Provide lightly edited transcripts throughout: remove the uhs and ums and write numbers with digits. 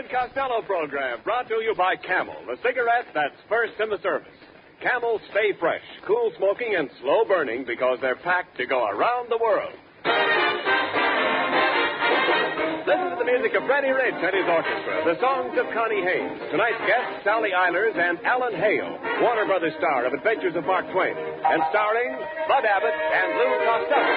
Abbott Costello program brought to you by Camel, the cigarette that's first in the service. Camel stay fresh, cool smoking, and slow burning because they're packed to go around the world. Listen to the music of Freddie Rich and his orchestra, the songs of Connie Haynes, tonight's guests Sally Eilers and Alan Hale, Warner Brothers star of Adventures of Mark Twain, and starring Bud Abbott and Lou Costello.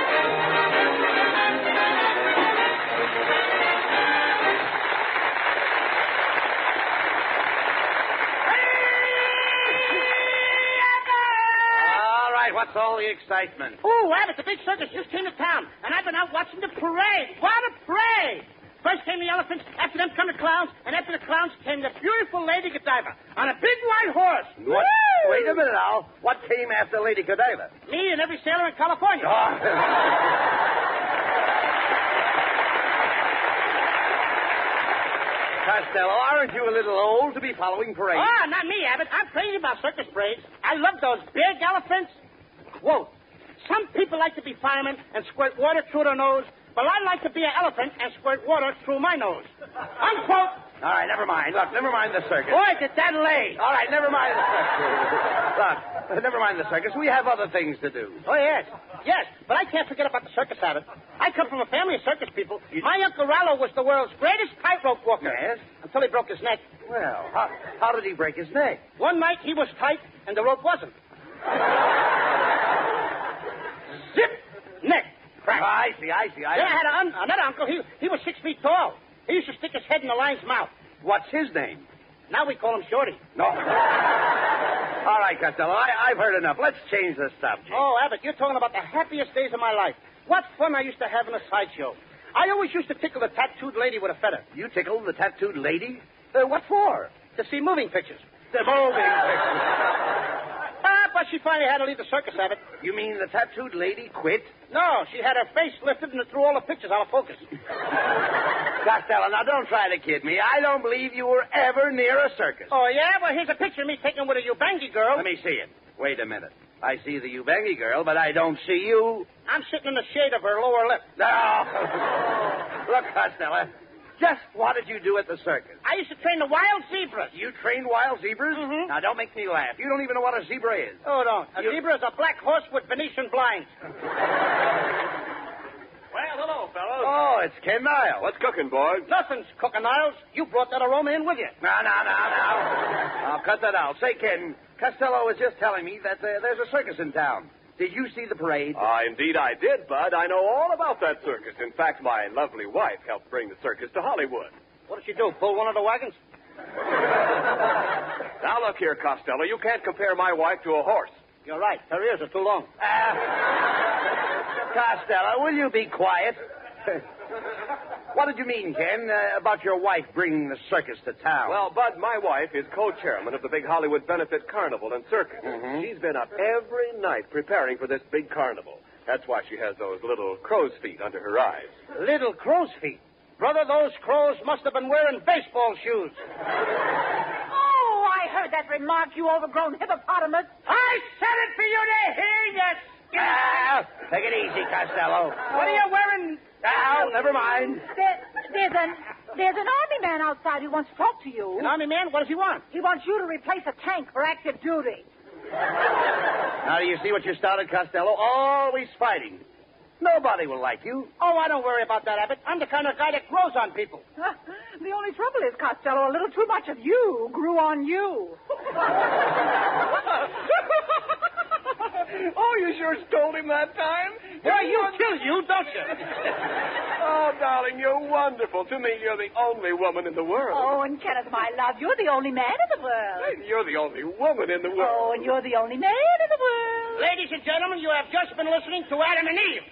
What's all the excitement? Oh, Abbott, the big circus just came to town, and I've been out watching the parade. What a parade! First came the elephants, after them come the clowns, and after the clowns came the beautiful Lady Godiva on a big white horse. What? Wait a minute, Al. What came after Lady Godiva? Me and every sailor in California. Oh. Costello, aren't you a little old to be following parades? Oh, not me, Abbott. I'm crazy about circus parades. I love those big elephants. Whoa. Some people like to be firemen and squirt water through their nose, but I like to be an elephant and squirt water through my nose. Unquote. All right, never mind. Look, never mind the circus. Boy, did that lay. All right, never mind the circus. Look, never mind the circus. We have other things to do. Oh, yes. Yes, but I can't forget about the circus, Abbott. I come from a family of circus people. My Uncle Rollo was the world's greatest tightrope walker. Yes? Until he broke his neck. Well, how did he break his neck? One night he was tight and the rope wasn't. Zip! Neck. Crack. Oh, I see. Then I had another uncle. He was 6 feet tall. He used to stick his head in the lion's mouth. What's his name? Now we call him Shorty. No. All right, Costello, I've heard enough. Let's change the subject. Oh, Abbott, you're talking about the happiest days of my life. What fun I used to have in a sideshow. I always used to tickle the tattooed lady with a feather. You tickled the tattooed lady? What for? To see moving pictures. The moving pictures. But she finally had to leave the circus, Abbott. You mean the tattooed lady quit? No, she had her face lifted and it threw all the pictures out of focus. Costello, now don't try to kid me. I don't believe you were ever near a circus. Oh, yeah? Well, here's a picture of me taken with a Ubangi girl. Let me see it. Wait a minute. I see the Ubangi girl, but I don't see you. I'm sitting in the shade of her lower lip. No. Look, Costello, just what did you do at the circus? I used to train the wild zebras. You trained wild zebras? Mm-hmm. Now, don't make me laugh. You don't even know what a zebra is. Oh, don't. A zebra is a black horse with Venetian blinds. Well, hello, fellows. Oh, it's Ken Niles. What's cooking, boys? Nothing's cooking, Niles. You brought that aroma in with you. No. I'll cut that out. Say, Ken, Costello was just telling me that there's a circus in town. Did you see the parade? Indeed I did, Bud. I know all about that circus. In fact, my lovely wife helped bring the circus to Hollywood. What did she do, pull one of the wagons? Now, look here, Costello. You can't compare my wife to a horse. You're right. Her ears are too long. Costello, will you be quiet? What did you mean, Ken, about your wife bringing the circus to town? Well, Bud, my wife is co-chairman of the big Hollywood Benefit Carnival and Circus. Mm-hmm. She's been up every night preparing for this big carnival. That's why she has those little crow's feet under her eyes. Little crow's feet? Brother, those crows must have been wearing baseball shoes. Oh, I heard that remark, you overgrown hippopotamus. I said it for you to hear, yes. Take it easy, Costello. What are you wearing? Now, never mind. There's an army man outside who wants to talk to you. An army man? What does he want? He wants you to replace a tank for active duty. Now, do you see what you started, Costello? Always fighting. Nobody will like you. Oh, I don't worry about that, Abbott. I'm the kind of guy that grows on people. The only trouble is, Costello, a little too much of you grew on you. Oh, you sure stole him that time? Well, you kill you, don't you? Oh, darling, you're wonderful. To me, you're the only woman in the world. Oh, and Kenneth, my love, you're the only man in the world. You're the only woman in the world. Oh, and you're the only man in the world. Ladies and gentlemen, you have just been listening to Adam and Eve.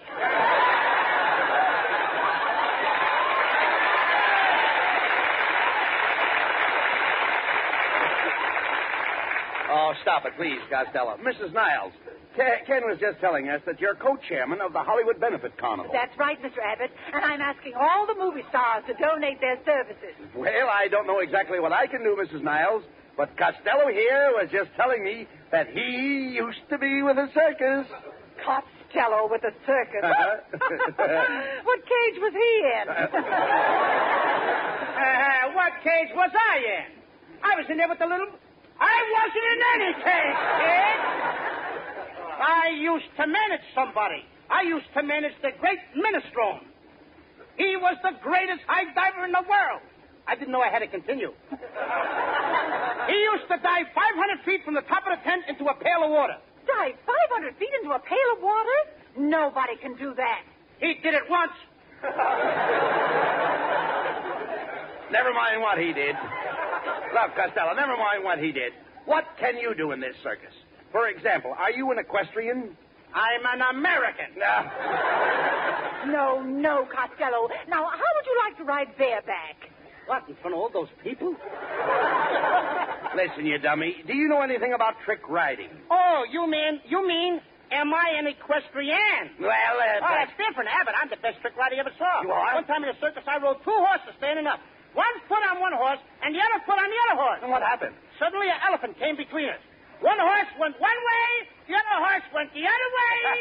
Oh, stop it, please, Costello. Mrs. Niles, Ken was just telling us that you're co-chairman of the Hollywood Benefit Carnival. That's right, Mr. Abbott. And I'm asking all the movie stars to donate their services. Well, I don't know exactly what I can do, Mrs. Niles, but Costello here was just telling me that he used to be with a circus. Costello? Costello with the circus. What cage was he in? What cage was I in? I was in there with the little... I wasn't in any cage, kid. I used to manage somebody. I used to manage the great Minestrone. He was the greatest high diver in the world. I didn't know I had to continue. He used to dive 500 feet from the top of the tent into a pail of water. Dive 500 feet into a pail of water? Nobody can do that. He did it once. Never mind what he did. Look, Costello, never mind what he did. What can you do in this circus? For example, are you an equestrian? I'm an American. No, Costello. Now, how would you like to ride bareback? What, in front of all those people? Listen, you dummy. Do you know anything about trick riding? Oh, you mean, am I an equestrian? Well, that's different, Abbott. I'm the best trick rider you ever saw. You are? One time in a circus, I rode 2 horses standing up. 1 foot on one horse and the other foot on the other horse. And what happened? Suddenly, an elephant came between us. One horse went one way, the other horse went the other way.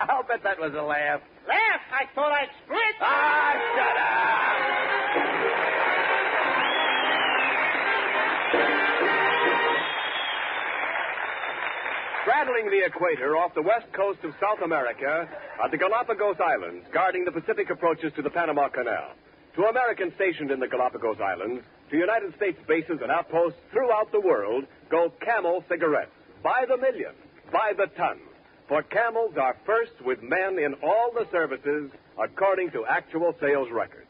I'll bet that was a laugh. Laugh? I thought I'd split. Ah, shut up! Straddling the equator off the west coast of South America are the Galapagos Islands, guarding the Pacific approaches to the Panama Canal. To Americans stationed in the Galapagos Islands, to United States bases and outposts throughout the world, go Camel cigarettes. By the million, by the ton. For Camels are first with men in all the services according to actual sales records.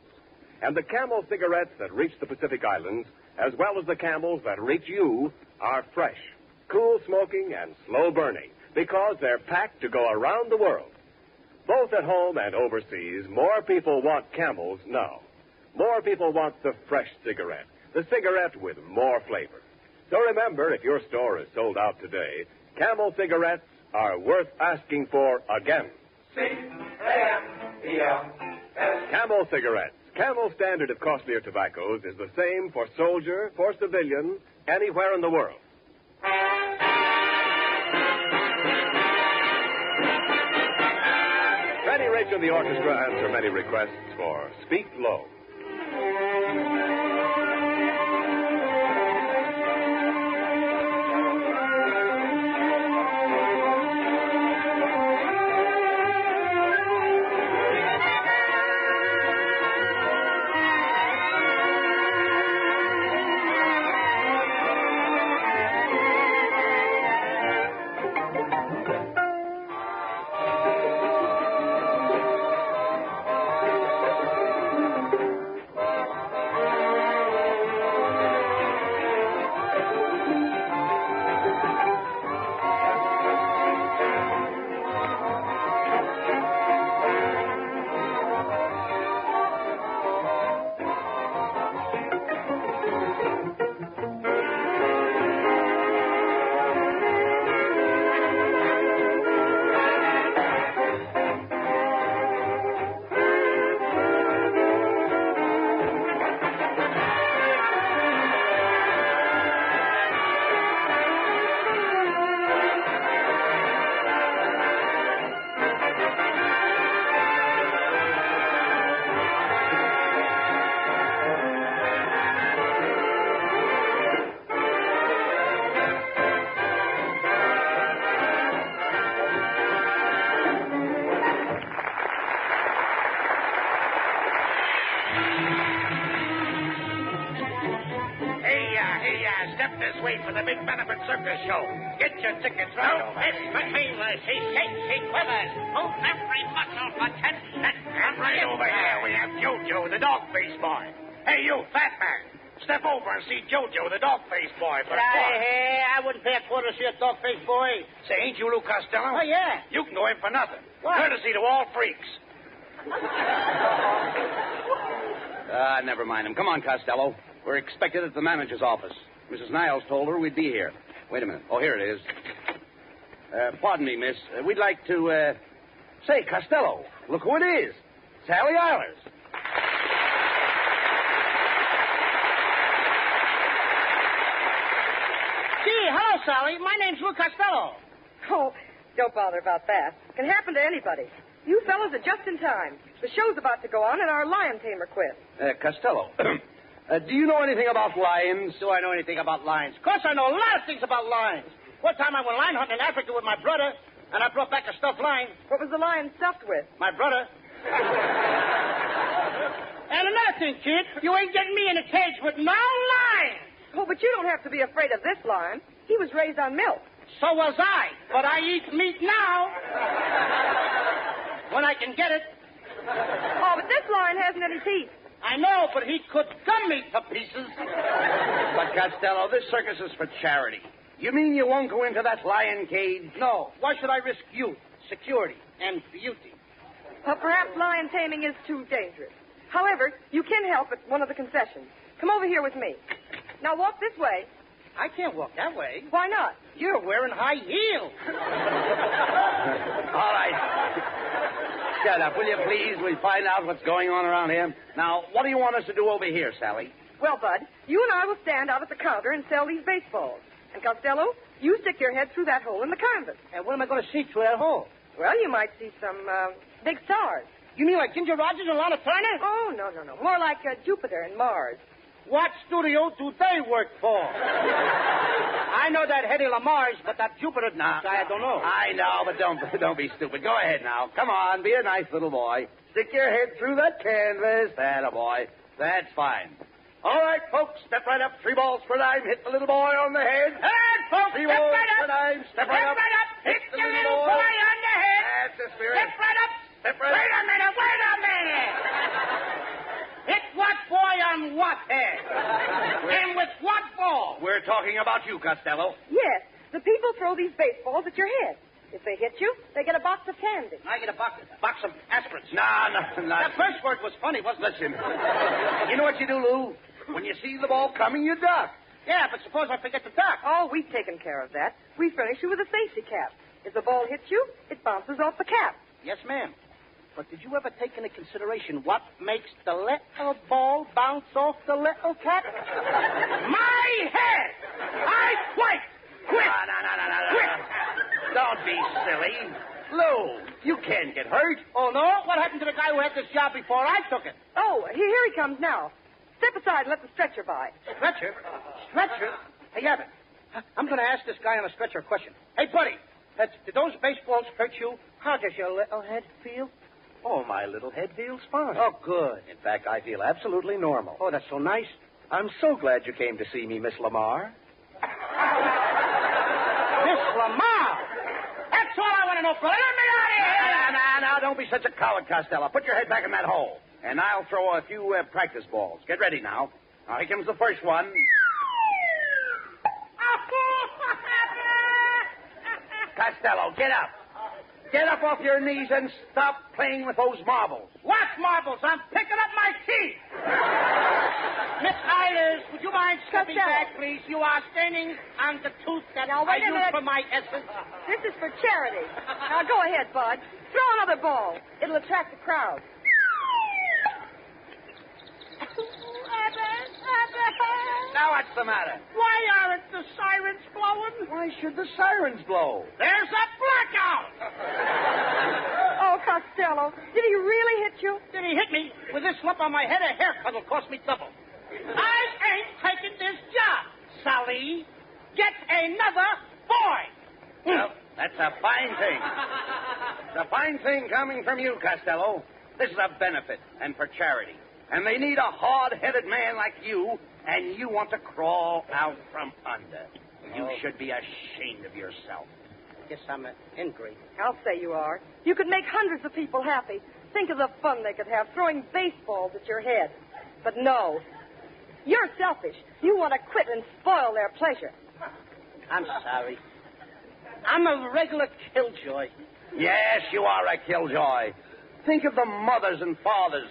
And the Camel cigarettes that reach the Pacific Islands, as well as the Camels that reach you, are fresh, cool smoking, and slow burning, because they're packed to go around the world. Both at home and overseas, more people want Camels now. More people want the fresh cigarette, the cigarette with more flavor. So remember, if your store is sold out today, Camel cigarettes are worth asking for again. C-A-M-E-L-S. Camel cigarettes. Camel standard of costlier tobaccos is the same for soldier, for civilian, anywhere in the world. Fanny Rich and the orchestra answer many requests for Speak Low. This way for the big benefit circus show. Get your tickets right over. It's Michaela. She shakes, she quivers. Move every muscle for 10 cents. And right over here we have Jojo, the dog-faced boy. Hey, you, fat man. Step over and see Jojo, the dog-faced boy, for a quarter. Hey, I wouldn't pay a quarter to see a dog-faced boy. Say, ain't you Lou Costello? Oh, yeah. You can go in for nothing. What? Courtesy to all freaks. Never mind him. Come on, Costello. We're expected at the manager's office. Mrs. Niles told her we'd be here. Wait a minute. Oh, here it is. Pardon me, miss. We'd like to, Say, Costello, look who it is. Sally Eilers. Gee, hello, Sally. My name's Lou Costello. Oh, Don't bother about that. It can happen to anybody. You fellas are just in time. The show's about to go on and our lion tamer quit. Costello, do you know anything about lions? Do I know anything about lions? Of course I know a lot of things about lions. One time I went lion hunting in Africa with my brother, and I brought back a stuffed lion. What was the lion stuffed with? My brother. And another thing, kid, you ain't getting me in a cage with no lion. Oh, but you don't have to be afraid of this lion. He was raised on milk. So was I, but I eat meat now. When I can get it. Oh, but this lion hasn't any teeth. I know, but he could gum me to pieces. But, Costello, this circus is for charity. You mean you won't go into that lion cage? No. Why should I risk youth, security, and beauty? Well, perhaps lion taming is too dangerous. However, you can help at one of the concessions. Come over here with me. Now walk this way. I can't walk that way. Why not? You're wearing high heels. All right. Shut up, will you please? We'll find out what's going on around here. Now, what do you want us to do over here, Sally? Well, Bud, you and I will stand out at the counter and sell these baseballs. And Costello, you stick your head through that hole in the canvas. And what am I going to see through that hole? Well, you might see some big stars. You mean like Ginger Rogers and Lana Turner? Oh, no. More like Jupiter and Mars. What studio do they work for? I know that Hedy Lamar's, but that Jupiter guy, I don't know. I know, but don't be stupid. Go ahead now. Come on, be a nice little boy. Stick your head through that canvas. That a boy. That's fine. All right, folks, step right up. 3 balls per dime. Hit the little boy on the head. Hey, folks, 3 step balls right per up. dime. Step right up. Hit the little boy on the head. That's the spirit. Step right up. Step right up. Wait a minute. Hit what boy on what head? And with what ball? We're talking about you, Costello. Yes, the people throw these baseballs at your head. If they hit you, they get a box of candy. I get a box of aspirins. No. That first word was funny, wasn't it? Listen, you know what you do, Lou? When you see the ball coming, you duck. Yeah, but suppose I forget to duck. Oh, we've taken care of that. We furnish you with a safety cap. If the ball hits you, it bounces off the cap. Yes, ma'am. But did you ever take into consideration what makes the little ball bounce off the little cap? My head! I quit! No. Quit! Don't be silly. Lou, you can't get hurt. Oh, no? What happened to the guy who had this job before I took it? Oh, here he comes now. Step aside and let the stretcher by. Stretcher? Stretcher? Hey, Abbott, I'm going to ask this guy on a stretcher a question. Hey, buddy, did those baseballs hurt you? How does your little head feel? Oh, my little head feels fine. Oh, good. In fact, I feel absolutely normal. Oh, that's so nice. I'm so glad you came to see me, Miss Lamar. Miss Lamar? That's all I want to know, fella. Let me out of here! Now, don't be such a coward, Costello. Put your head back in that hole. And I'll throw a few practice balls. Get ready now. Now, here comes the first one. Costello, get up. Get up off your knees and stop playing with those marbles. What marbles? I'm picking up my teeth. Miss Eilers, would you mind stepping back, please? You are standing on the tooth that I use for my essence. This is for charity. Now, go ahead, Bud. Throw another ball. It'll attract the crowd. Now, what's the matter? Why aren't the sirens blowing? Why should the sirens blow? There's a blackout. Oh, Costello, did he really hit you? Did he hit me? With this lump on my head, a haircut will cost me double. I ain't taking this job, Sally. Get another boy. Well, that's a fine thing. It's a fine thing coming from you, Costello. This is a benefit and for charity. And they need a hard-headed man like you, and you want to crawl out from under. You should be ashamed of yourself. Guess I'm an ingrate. I'll say you are. You could make hundreds of people happy. Think of the fun they could have throwing baseballs at your head. But no. You're selfish. You want to quit and spoil their pleasure. I'm sorry. I'm a regular killjoy. Yes, you are a killjoy. Think of the mothers and fathers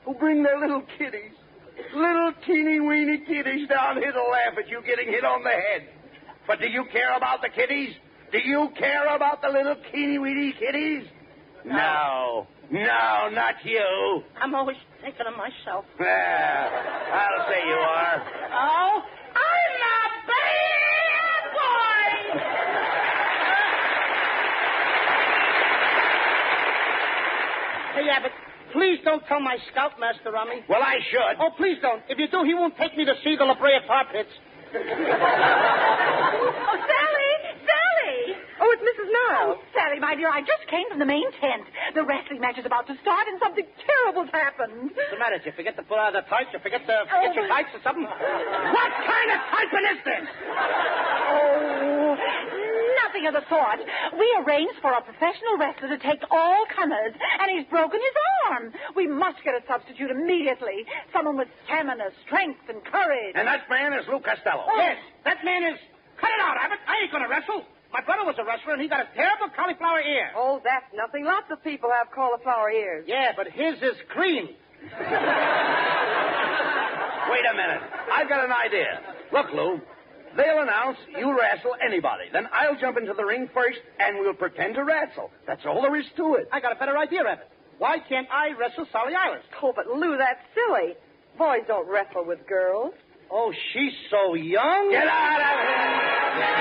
who bring their little kiddies, little teeny-weeny kiddies down here to laugh at you getting hit on the head. But do you care about the kiddies? Do you care about the little teeny-weeny kiddies? No, not you. I'm always thinking of myself. I'll say you are. Oh, I'm a bad boy! Hey, Abbott, please don't tell my scoutmaster on me. Well, I should. Oh, please don't. If you do, he won't take me to see the La Brea Tar Pits. Oh, Sally! Sally! Oh, it's Mrs. Niles. Oh, Sally, my dear, I just came from the main tent. The wrestling match is about to start, and something terrible's happened. What's the matter? Did you forget to put out the tights? You forget your tights or something? What kind of typing is this? Oh, nothing of the sort. We arranged for a professional wrestler to take all comers, and he's broken his arm. We must get a substitute immediately. Someone with stamina, strength, and courage. And that man is Lou Costello. Yes, that man is... Cut it out, Abbott. I ain't going to wrestle. My brother was a wrestler, and he got a terrible cauliflower ear. Oh, that's nothing. Lots of people have cauliflower ears. Yeah, but his is cream. Wait a minute. I've got an idea. Look, Lou, they'll announce you wrestle anybody. Then I'll jump into the ring first, and we'll pretend to wrestle. That's all there is to it. I got a better idea, Abbott. Why can't I wrestle Sally Eilers? Oh, but Lou, that's silly. Boys don't wrestle with girls. Oh, she's so young. Get out of here!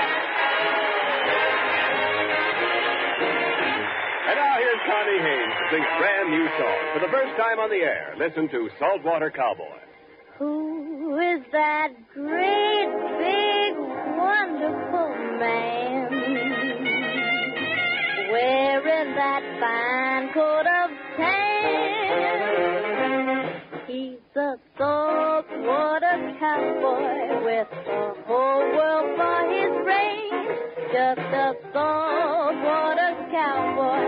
And now here's Connie Haynes to sing a brand new song. For the first time on the air, listen to Saltwater Cowboy. Who is that great, big, wonderful man wearing that fine coat of tan? He's a saltwater cowboy with the whole world for his range. Just a saltwater cowboy,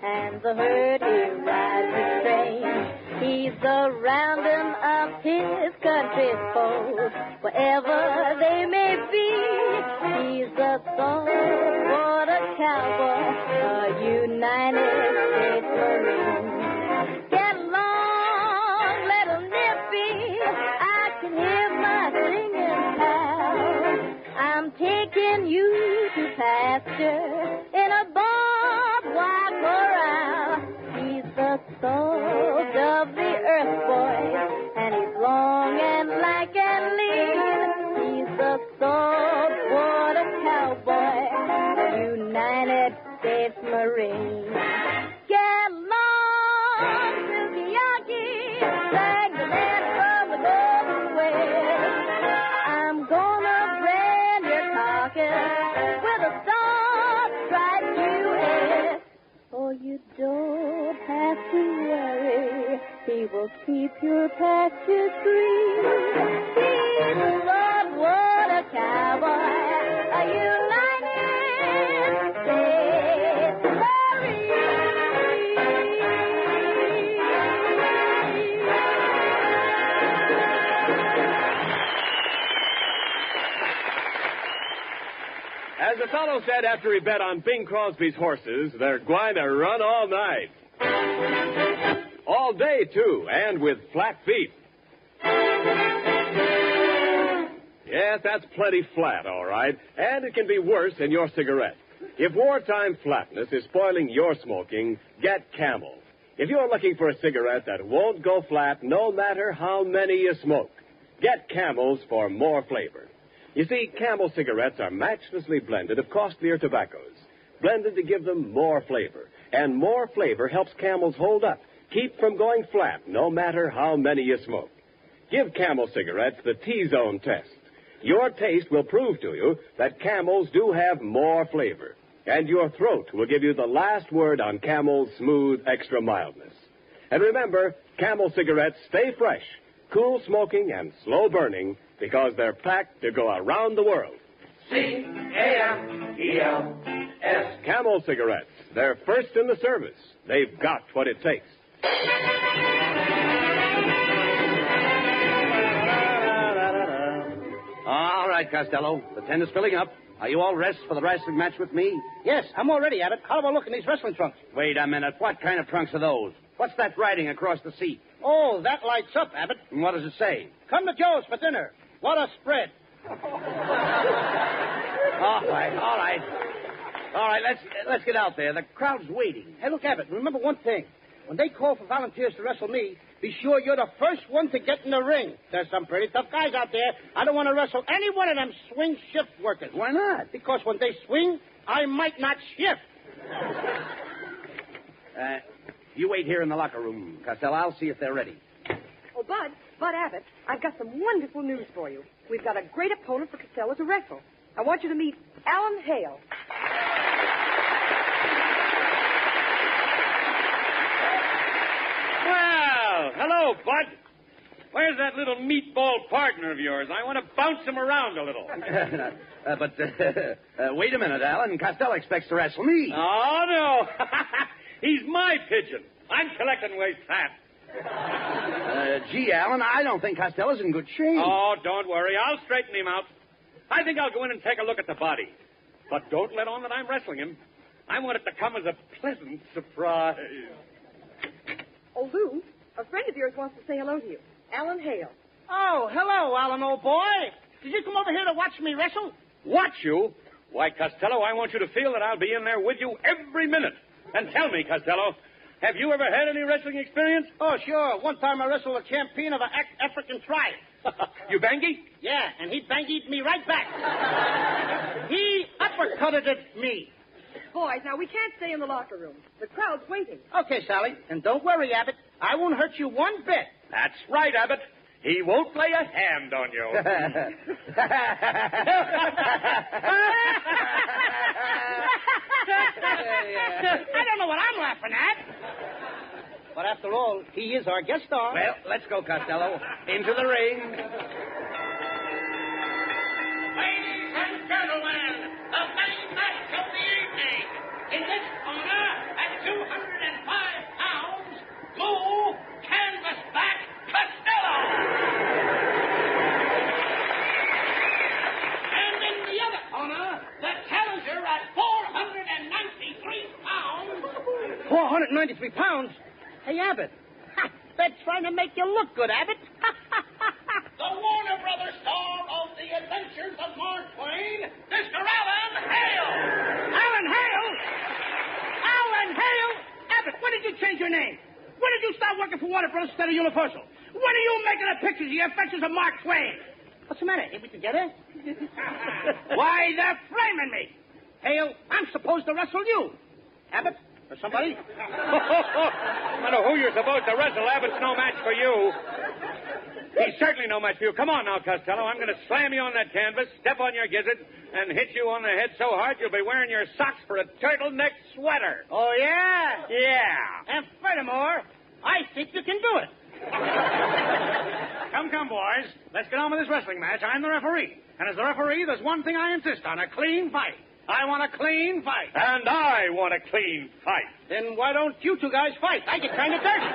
and the herd he rides is strange. He's a rounding up his country foes, wherever they may be. He's a saltwater cowboy, a United States Marine. Get along, little Nippy, I can hear my singing pal. I'm taking you to pasture in a barbed wire corral. He's the salt of the earth, boy, and he's long and lank and lean. He's the saltwater cowboy, a United States Marine. Get along, Sukiyaki, sang the man from the Golden West. I'm gonna brand your carcass with a star-striped U.S. Oh, you don't have to worry, he will keep your pastures green. He's a saltwater cowboy, a United States Marine. As the fellow said after he bet on Bing Crosby's horses, they're going to run all night. All day, too, and with flat feet. Yes, that's plenty flat, all right. And it can be worse in your cigarette. If wartime flatness is spoiling your smoking, get Camel. If you're looking for a cigarette that won't go flat no matter how many you smoke, get Camels for more flavor. You see, Camel cigarettes are matchlessly blended of costlier tobaccos, blended to give them more flavor. And more flavor helps Camels hold up, keep from going flat no matter how many you smoke. Give Camel cigarettes the T-zone test. Your taste will prove to you that Camels do have more flavor, and your throat will give you the last word on Camel's smooth extra mildness. And remember, Camel cigarettes stay fresh, cool smoking, and slow burning, because they're packed to go around the world. C-A-M-E-L-S. Camel cigarettes. They're first in the service. They've got what it takes. All right, Costello. The tent is filling up. Are you all dressed for the wrestling match with me? Yes, I'm all ready, Abbott. How about looking these wrestling trunks? Wait a minute. What kind of trunks are those? What's that writing across the seat? Oh, that lights up, Abbott. And what does it say? Come to Joe's for dinner. What a spread. All right. Let's get out there. The crowd's waiting. Hey, look, Abbott, remember one thing. When they call for volunteers to wrestle me, be sure you're the first one to get in the ring. There's some pretty tough guys out there. I don't want to wrestle any one of them swing shift workers. Why not? Because when they swing, I might not shift. You wait here in the locker room, Costello. I'll see if they're ready. Oh, Bud Abbott, I've got some wonderful news for you. We've got a great opponent for Costello to wrestle. I want you to meet Alan Hale. Well, hello, Bud. Where's that little meatball partner of yours? I want to bounce him around a little. Wait a minute, Alan. Costello expects to wrestle me. Oh, no. He's my pigeon. I'm collecting waste fat. Gee, Alan, I don't think Costello's in good shape. Oh, don't worry. I'll straighten him out. I think I'll go in and take a look at the body. But don't let on that I'm wrestling him. I want it to come as a pleasant surprise. Oh, Lou, a friend of yours wants to say hello to you. Alan Hale. Oh, hello, Alan, old boy. Did you come over here to watch me wrestle? Watch you? Why, Costello, I want you to feel that I'll be in there with you every minute. And tell me, Costello, have you ever had any wrestling experience? Oh, sure. One time I wrestled a champion of an African tribe. You bangy? Yeah, and he bangied me right back. He uppercutted me. Boys, now we can't stay in the locker room. The crowd's waiting. Okay, Sally. And don't worry, Abbott. I won't hurt you one bit. That's right, Abbott. He won't lay a hand on you. I don't know what I'm laughing at. But after all, he is our guest star. Well, let's go, Costello. Into the ring. Ladies and gentlemen, the main match of the evening. In this corner, at 205 pounds, Lou Canvasback Costello. And in the other corner, the challenger at 493 pounds. 493 pounds? Hey, Abbott. Ha, they're trying to make you look good, Abbott. The Warner Brothers star of The Adventures of Mark Twain, Mr. Alan Hale. Alan Hale? Alan Hale? Abbott, when did you change your name? When did you start working for Warner Brothers instead of Universal? When are you making the pictures of The Adventures of Mark Twain? What's the matter? Ain't we together? Why, they're framing me. Hale, I'm supposed to wrestle you. Abbott, or somebody? No matter who you're supposed to wrestle, Abbott's no match for you. He's certainly no match for you. Come on now, Costello. I'm going to slam you on that canvas, step on your gizzard, and hit you on the head so hard you'll be wearing your socks for a turtleneck sweater. Oh, yeah? Yeah. And furthermore, I think you can do it. Come, boys. Let's get on with this wrestling match. I'm the referee. And as the referee, there's one thing I insist on, a clean fight. I want a clean fight. And I want a clean fight. Then why don't you two guys fight? I get kind of dirty.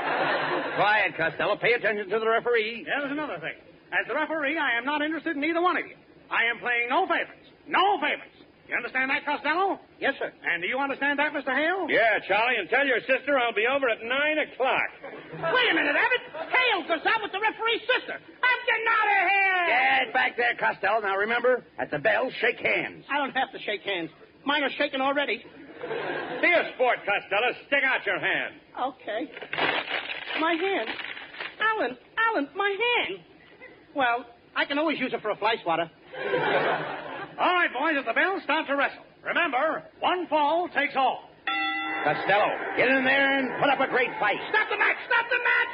Quiet, Costello. Pay attention to the referee. Yeah, there's another thing. As the referee, I am not interested in either one of you. I am playing no favorites. No favorites. You understand that, Costello? Yes, sir. And do you understand that, Mr. Hale? Yeah, Charlie, and tell your sister I'll be over at 9 o'clock. Wait a minute, Abbott. Hale goes out with the referee's sister. I'm getting out of here. Get back there, Costello. Now, remember, at the bell, shake hands. I don't have to shake hands. Mine are shaking already. Be a sport, Costello. Stick out your hand. Okay. My hand. Alan, my hand. Well, I can always use it for a fly swatter. All right, boys, at the bell, start to wrestle. Remember, one fall takes all. Costello, get in there and put up a great fight. Stop the match! Stop the match!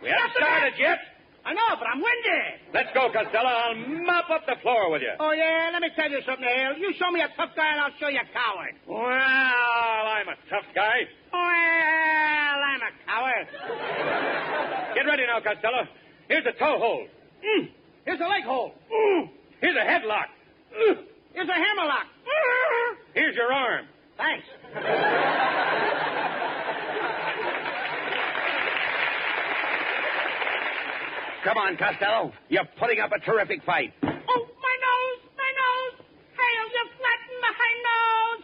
We haven't started yet. I know, but I'm winded. Let's go, Costello. I'll mop up the floor with you. Oh, yeah? Let me tell you something, Hale. You show me a tough guy, and I'll show you a coward. Well, I'm a tough guy. Well, I'm a coward. Get ready now, Costello. Here's a toe hold. Here's a leg hold. Here's a headlock. Here's a hammerlock. Here's your arm. Thanks. Come on, Costello. You're putting up a terrific fight. Oh, my nose. Hale, you flattened my nose.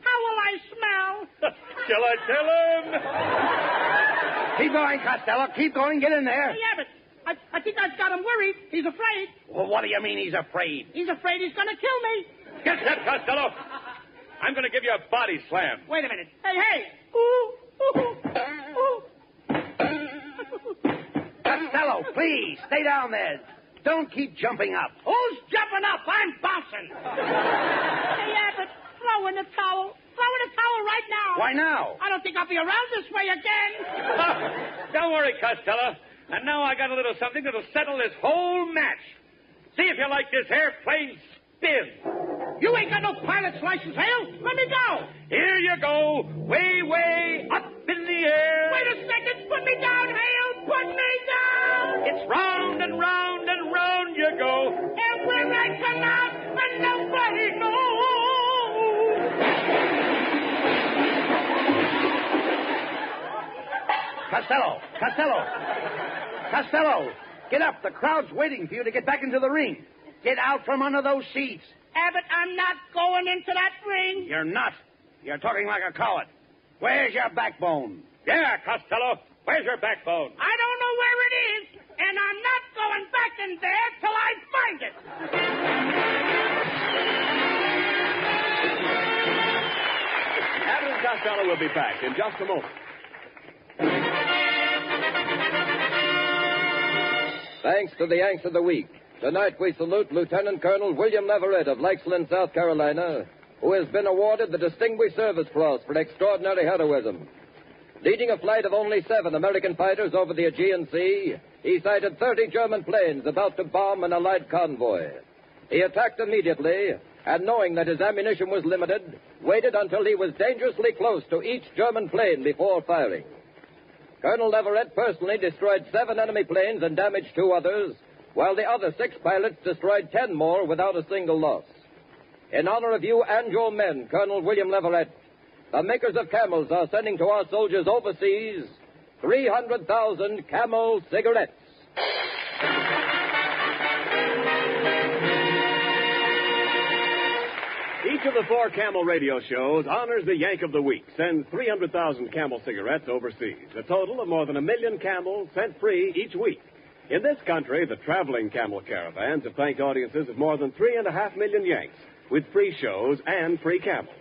How will I smell? Shall I tell him? Keep going, Costello. Keep going. Get in there. Hey, Abbott, I think I've got him worried. He's afraid. Well, what do you mean he's afraid? He's afraid he's going to kill me. Get set, Costello. I'm going to give you a body slam. Wait a minute. Hey. Ooh. Costello, please, stay down there. Don't keep jumping up. Who's jumping up? I'm bouncing. Hey, Abbott, throw in the towel. Throw in the towel right now. Why now? I don't think I'll be around this way again. Don't worry, Costello. And now I got a little something that'll settle this whole match. See if you like this airplane spin. You ain't got no pilot's license, Hale. Let me go. Here you go. Way, way up in the air. Wait a second. Put me down, Hale. Put me down. It's round and round and round you go. And where I come out, and nobody knows. Costello, get up. The crowd's waiting for you to get back into the ring. Get out from under those seats. Abbott, I'm not going into that ring. You're not. You're talking like a coward. Where's your backbone? Yeah, Costello. Where's your backbone? I don't know where it is, and I'm not going back in there till I find it. Abbott and Costello will be back in just a moment. Thanks to the Yanks of the Week. Tonight we salute Lieutenant Colonel William Leverett of Lakeland, South Carolina, who has been awarded the Distinguished Service Cross for extraordinary heroism. Leading a flight of only 7 American fighters over the Aegean Sea, he sighted 30 German planes about to bomb an Allied convoy. He attacked immediately, and knowing that his ammunition was limited, waited until he was dangerously close to each German plane before firing. Colonel Leverett personally destroyed 7 enemy planes and damaged 2 others, while the other 6 pilots destroyed 10 more without a single loss. In honor of you and your men, Colonel William Leverett, the makers of Camels are sending to our soldiers overseas 300,000 Camel cigarettes. Each of the 4 Camel radio shows honors the Yank of the Week, sends 300,000 Camel cigarettes overseas, a total of more than 1 million Camels sent free each week. In this country, the traveling Camel caravans have thanked audiences of more than 3.5 million Yanks with free shows and free Camels.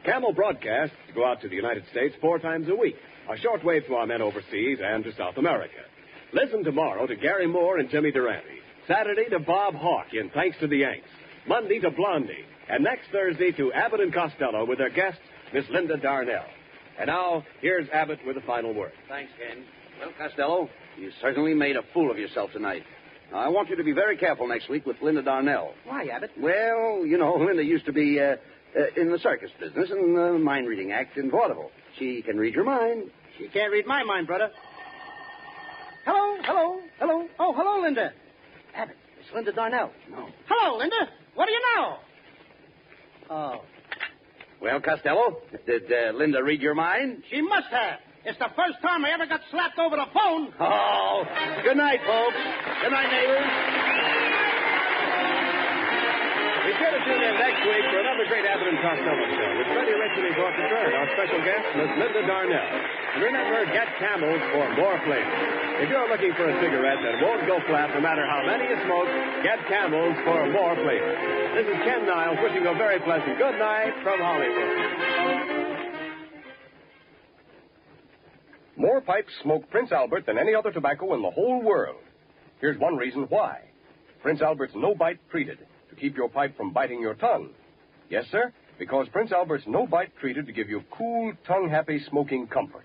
Camel broadcasts go out to the United States 4 times a week, a shortwave to our men overseas and to South America. Listen tomorrow to Gary Moore and Jimmy Durante. Saturday to Bob Hawke in Thanks to the Yanks. Monday to Blondie. And next Thursday to Abbott and Costello with their guest, Miss Linda Darnell. And now, here's Abbott with a final word. Thanks, Ken. Well, Costello, you certainly made a fool of yourself tonight. Now, I want you to be very careful next week with Linda Darnell. Why, Abbott? Well, you know, Linda used to be in the circus business and the mind-reading act in vaudeville. She can read your mind. She can't read my mind, brother. Hello. Oh, hello, Linda. Abbott, it's Linda Darnell. No. Hello, Linda. What do you know? Oh. Well, Costello, did Linda read your mind? She must have. It's the first time I ever got slapped over the phone. Oh, good night, folks. Good night, neighbors. Be sure to tune in next week for another great Abbott and Costello show with Freddie Rich and his orchestra and our special guest, Miss Linda Darnell. And remember, get Camels for more flavor. If you're looking for a cigarette that won't go flat no matter how many you smoke, get Camels for more flavor. This is Ken Niles wishing you a very pleasant good night from Hollywood. More pipes smoke Prince Albert than any other tobacco in the whole world. Here's one reason why. Prince Albert's no-bite treated to keep your pipe from biting your tongue. Yes, sir, because Prince Albert's no-bite treated to give you cool, tongue-happy smoking comfort.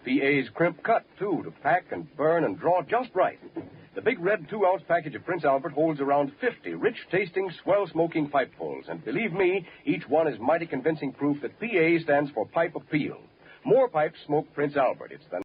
PA's crimp cut, too, to pack and burn and draw just right. The big red 2-ounce package of Prince Albert holds around 50 rich-tasting, swell-smoking pipefuls. And believe me, each one is mighty convincing proof that PA stands for Pipe Appeal. More pipes smoke Prince Albert. It's the